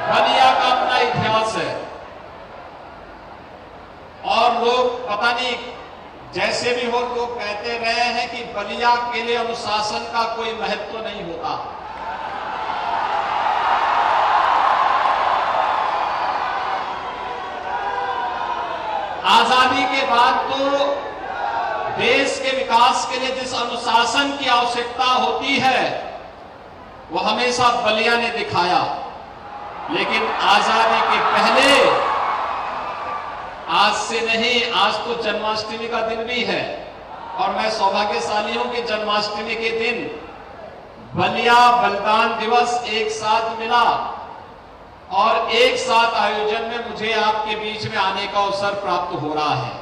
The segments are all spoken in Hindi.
बलिया का अपना इतिहास है और लोग पता नहीं जैसे भी हो लोग कहते रहे हैं कि बलिया के लिए अनुशासन का कोई महत्व नहीं होता। आजादी के बाद तो देश के विकास के लिए जिस अनुशासन की आवश्यकता होती है वो हमेशा बलिया ने दिखाया, लेकिन आजादी के पहले, आज से नहीं, आज तो जन्माष्टमी का दिन भी है और मैं सौभाग्यशाली हूं कि जन्माष्टमी के दिन बलिया बलिदान दिवस एक साथ मिला और एक साथ आयोजन में मुझे आपके बीच में आने का अवसर प्राप्त हो रहा है।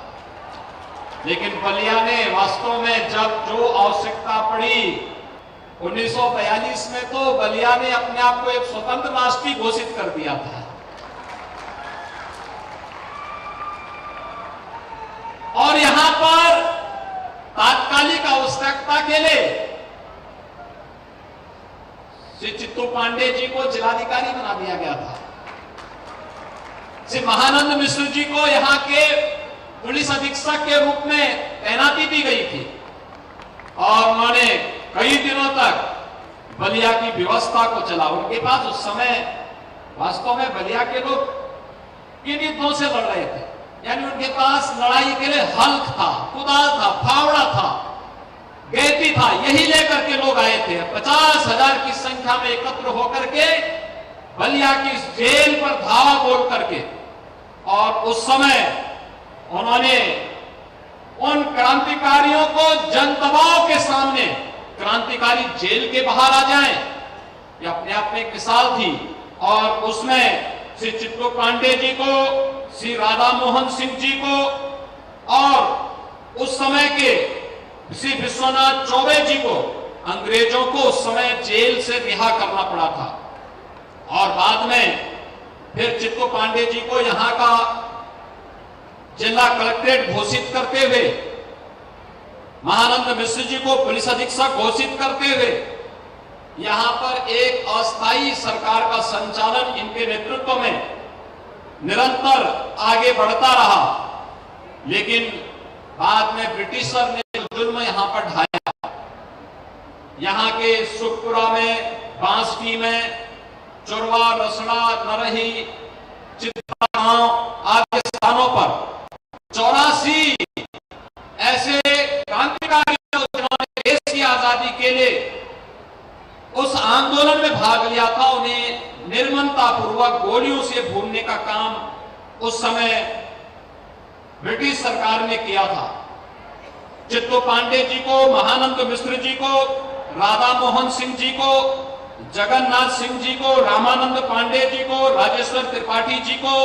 लेकिन बलिया ने वास्तव में जब जो आवश्यकता पड़ी 1942 में तो बलिया ने अपने आप को एक स्वतंत्र राष्ट्र घोषित कर दिया था और यहां पर तात्कालिक आवश्यकता के लिए श्री चित्तू पांडे जी को जिलाधिकारी बना दिया गया था। श्री महानंद मिश्र जी को यहां के पुलिस अधीक्षक के रूप में तैनाती दी गई थी और उन्होंने कई दिनों तक बलिया की व्यवस्था को चला। उनके पास उस समय वास्तव में बलिया के लोग किन युद्धों से लड़ रहे थे, यानी उनके पास लड़ाई के लिए हल्क था, कुदाल था, फावड़ा था, गैती था, यही लेकर के लोग आए थे। 50,000 की संख्या में एकत्र होकर के बलिया की जेल पर धावा बोल करके और उस समय उन्होंने उन क्रांतिकारियों को जनदबाव के सामने क्रांतिकारी जेल के बाहर आ जाएं, ये अपने आप में एक मिसाल थी। और उसमें श्री चित्तू पांडे जी को, श्री राधा मोहन सिंह जी को और उस समय के श्री विश्वनाथ चौबे जी को, अंग्रेजों को उस समय जेल से रिहा करना पड़ा था और बाद में फिर चित्तू पांडे जी को यहां का जिला कलेक्ट्रेट घोषित करते हुए, महानंद मिश्र जी को पुलिस अधीक्षक घोषित करते हुए यहां पर एक अस्थायी सरकार का संचालन इनके नेतृत्व में निरंतर आगे बढ़ता रहा। लेकिन बाद में ब्रिटिशर ने जुल्म यहां पर ढाया। यहां के सुखपुरा में, बांसटी में, चोरवा, रसड़ा, नरही, चित्ता गांव आदि स्थानों पर 84 ऐसे क्रांतिकारी जिन्होंने देश की आजादी के लिए उस आंदोलन में भाग लिया था, उन्हें निर्ममता पूर्वक गोलियों से भूनने का काम उस समय ब्रिटिश सरकार ने किया था। चित्तू पांडे जी को, महानंद मिश्र जी को, राधा मोहन सिंह जी को, जगन्नाथ सिंह जी को, रामानंद पांडे जी को, राजेश्वर त्रिपाठी जी को,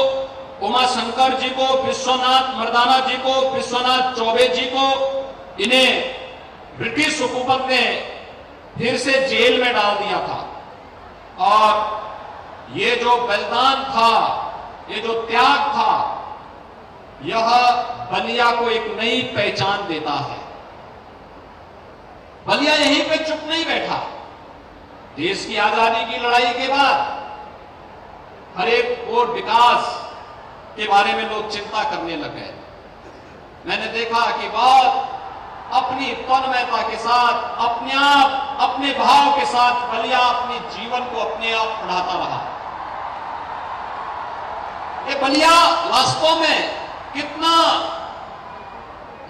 उमा शंकर जी को, विश्वनाथ मर्दाना जी को, विश्वनाथ चौबे जी को, इन्हें ब्रिटिश हुकूमत ने फिर से जेल में डाल दिया था। और ये जो बलिदान था, ये जो त्याग था, यह बलिया को एक नई पहचान देता है। बलिया यहीं पे चुप नहीं बैठा। देश की आजादी की लड़ाई के बाद हर एक और विकास के बारे में लोग चिंता करने लगे। मैंने देखा कि बहुत अपनी तन्मयता के साथ, अपने आप, अपने भाव के साथ बलिया अपने जीवन को अपने आप बढ़ाता रहा। ये बलिया वास्तव में कितना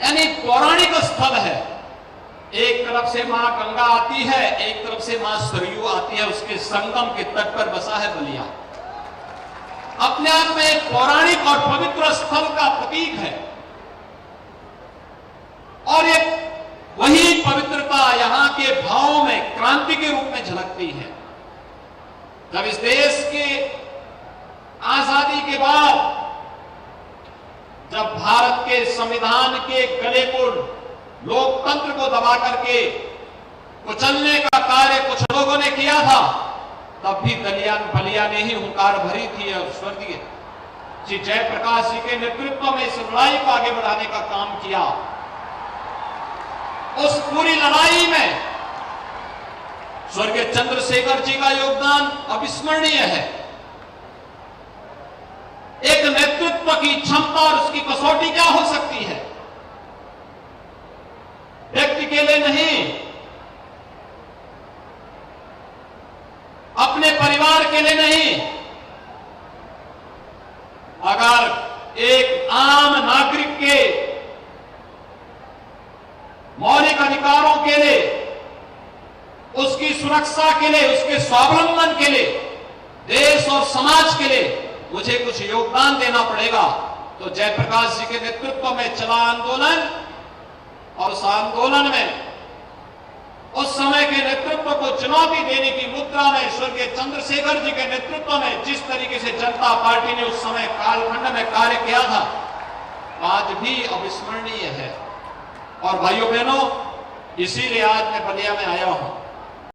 यानी पौराणिक स्थल है। एक तरफ से मां गंगा आती है, एक तरफ से मां सरयू आती है, उसके संगम के तट पर बसा है बलिया। अपने आप में एक पौराणिक और पवित्र स्थल का प्रतीक है और एक वही पवित्रता यहां के भावों में क्रांति के रूप में झलकती है। जब इस देश के आजादी के बाद जब भारत के संविधान के गले को, लोकतंत्र को दबा करके कुचलने का कार्य कुछ लोगों ने किया था, तब भी बलिया ने ही हुंकार भरी थी और स्वर्गीय श्री जयप्रकाश जी के नेतृत्व में इस लड़ाई को आगे बढ़ाने का काम किया। उस पूरी लड़ाई में स्वर्गीय चंद्रशेखर जी का योगदान अविस्मरणीय है। क्षमता और उसकी कसौटी क्या हो सकती है? व्यक्ति के लिए नहीं, अपने परिवार के लिए नहीं, अगर एक आम नागरिक के मौलिक अधिकारों के लिए, उसकी सुरक्षा के लिए, उसके स्वावलंबन के लिए, देश और समाज के लिए मुझे कुछ योगदान देना पड़ेगा, तो जयप्रकाश जी के नेतृत्व में चला आंदोलन, और उस आंदोलन में उस समय के नेतृत्व को चुनौती देने की मुद्रा में स्वर्गीय चंद्रशेखर जी के नेतृत्व में जिस तरीके से जनता पार्टी ने उस समय कालखंड में कार्य किया था, आज भी अविस्मरणीय है। और भाइयों बहनों, इसीलिए आज मैं बलिया में आया हूं।